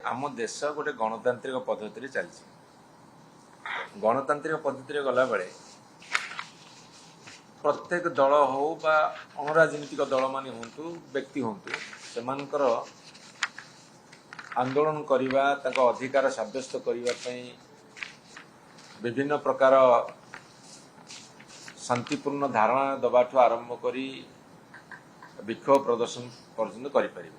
आम देश गोटे गणतांत्रिक पद्धति चलती गणतांत्रिक पद्धति गला बेले प्रत्येक दल हो बा अराजनीतिक दल मान हूँ व्यक्ति हूँ से आंदोलन करने अधिकार सब्यस्त करने विभिन्न प्रकार शांतिपूर्ण धारणा दबाठू आरंभ कर विक्षोभ प्रदर्शन पर्यंत करें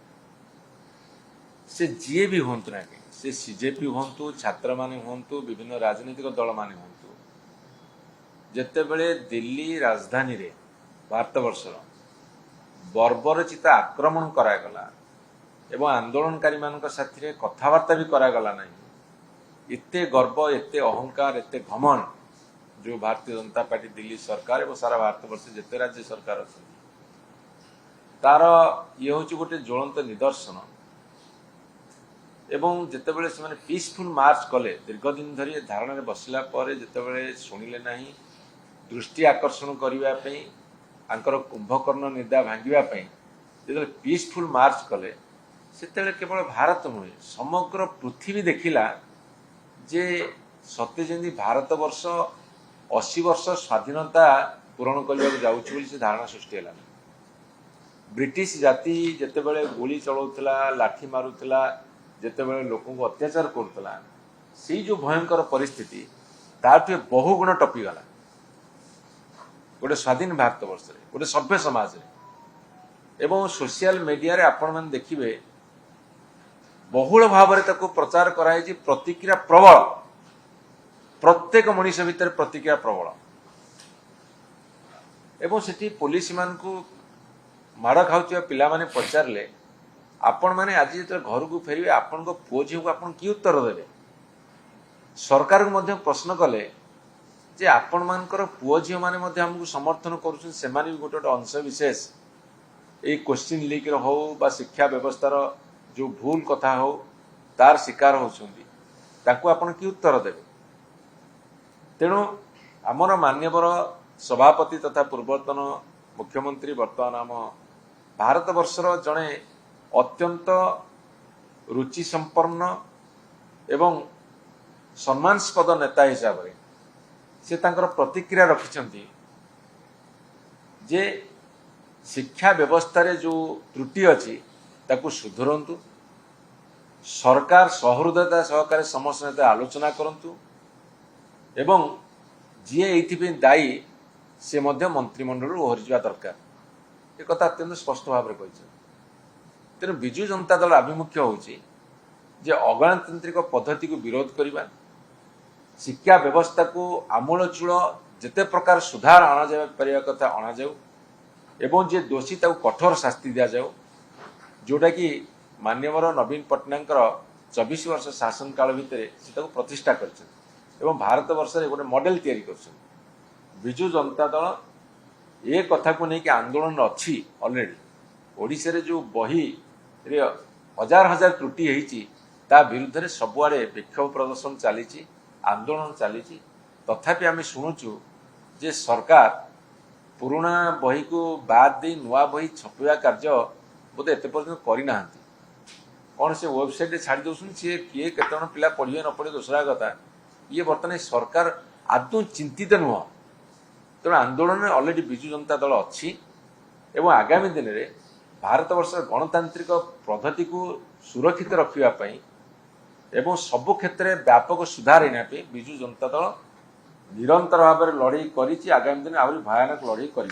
से जी भी हूँ ना कि से सीजेपी हूँ छात्र माने हूँ विभिन्न राजनीतिक दल माने हूँ जिते बड़े दिल्ली राजधानी रे भारतवर्षर बर्बरचित आक्रमण करागला एवं आंदोलनकारी मान साथी कथबार्ता भी करागला नहीं एते गर्व एते अहंकार एते घमंड जो भारतीय जनता पार्टी दिल्ली सरकार और सारा भारतवर्ष जिते राज्य सरकार अच्छे तार ये हूँ गोटे ज्वलंत निदर्शन एवं जितेबले से पीसफुल मार्च कले दीर्घ दिन धरी धारणा बसला जितेबले शुणिले नहीं दृष्टि आकर्षण करने कुंभकर्ण निदा भांगापी जो पीसफुल मार्च कले से केवल भारत नुहे समग्र पृथ्वी देखिला जे सत्य जमी भारत वर्ष 80 वर्ष स्वाधीनता पूरण करने जाऊँ से धारणा सृष्टि है ब्रिटिश जाति जितेबले गोली चलाऊला लाठी मारूला जितेबले लोक अत्याचार करुला से जो भयंकर परिस्थिति ताठू बहु गुण टपीगला गोटे स्वाधीन भारत वर्ष गोटे सभ्य समाज एवं सोशल मीडिया रे आपण मैंने देखिए बहुल भाव में प्रचार कराई प्रतिक्रिया प्रबल प्रत्येक मनीष भितर प्रतिक्रिया प्रबल एवं सेठी पुलिस मान को माड़ खाऊा पिला माने पचारे आपण मैंने आज जो घर को फेरवे आपण पुओ झी को आप कि उत्तर देवे सरकार को प्रश्न कले जे आपण मानकर पुओ झी मैंने हमको समर्थन करुछन से भी गोटे गोटे अंश विशेष ये क्वेश्चन लीक हो बा शिक्षा व्यवस्थार जो भूल कथा हो तार शिकार होती आपन कि उत्तर देवे तेणु आमर मान्यवर सभापति तथा पूर्वतन मुख्यमंत्री वर्तमान आम भारत वर्षर जड़े अत्यंत रुचि संपन्न एवं सम्मानस्पद नेता हिसाब से तांकर प्रतिक्रिया रखिछंती जे शिक्षा व्यवस्था रे जो त्रुटि अच्छी ताकू सुधरंतु सरकार सहृदयता सहकारे समस्त नेता आलोचना करंतु एवं जी ये दायी से मध्य मंत्रिमंडल ओहरी जा दरकार एक कथा अत्यंत स्पष्ट भाव में कही तेणु विजु जनता दल आभिमुख्य होची जे अगणतांत्रिक पद्धति को विरोध करने शिक्षा व्यवस्था को आमूलचूल जिते प्रकार सुधार अणा जा पारिबा कथा अणा जाऊ एवं जे दोषी ताको कठोर शास्ति दिया जाऊ जोटा कि मान्यवर नवीन पट्टनायक 24 वर्ष शासन काल भितर से प्रतिष्ठा कर भारत वर्ष गोटे मॉडल तैयारी कर विजु जनता दल ए कथा को लेकिन आंदोलन अच्छी ऑलरेडी ओडिशा रे जो बही रे हजार हजार त्रुटि होती विरुद्ध सबुआड़े विक्षोभ प्रदर्शन चली आंदोलन चली तथापि आम शुणुचु जे सरकार पुराणा बही को बाद दे नुआ बही छपा कार्य बोधे एत पर्यटन करना कौन से वेबसाइट छाड़ी दौन सी किए केत पिला पढ़े न पढ़े दूसरा कथा ये बर्तमान सरकार आदौ चिंतित नुह तेणु आंदोलन में ऑलरेडी विजु जनता दल अच्छी एवं आगामी दिन में भारत वर्ष गणतांत्रिक पद्धति को सुरक्षित रखापी एवं सबु क्षेत्र में व्यापक सुधार होने विजु जनता दल निरंतर भाव में लड़ाई कर आगामी दिन आहरी भयानक लड़ाई कर।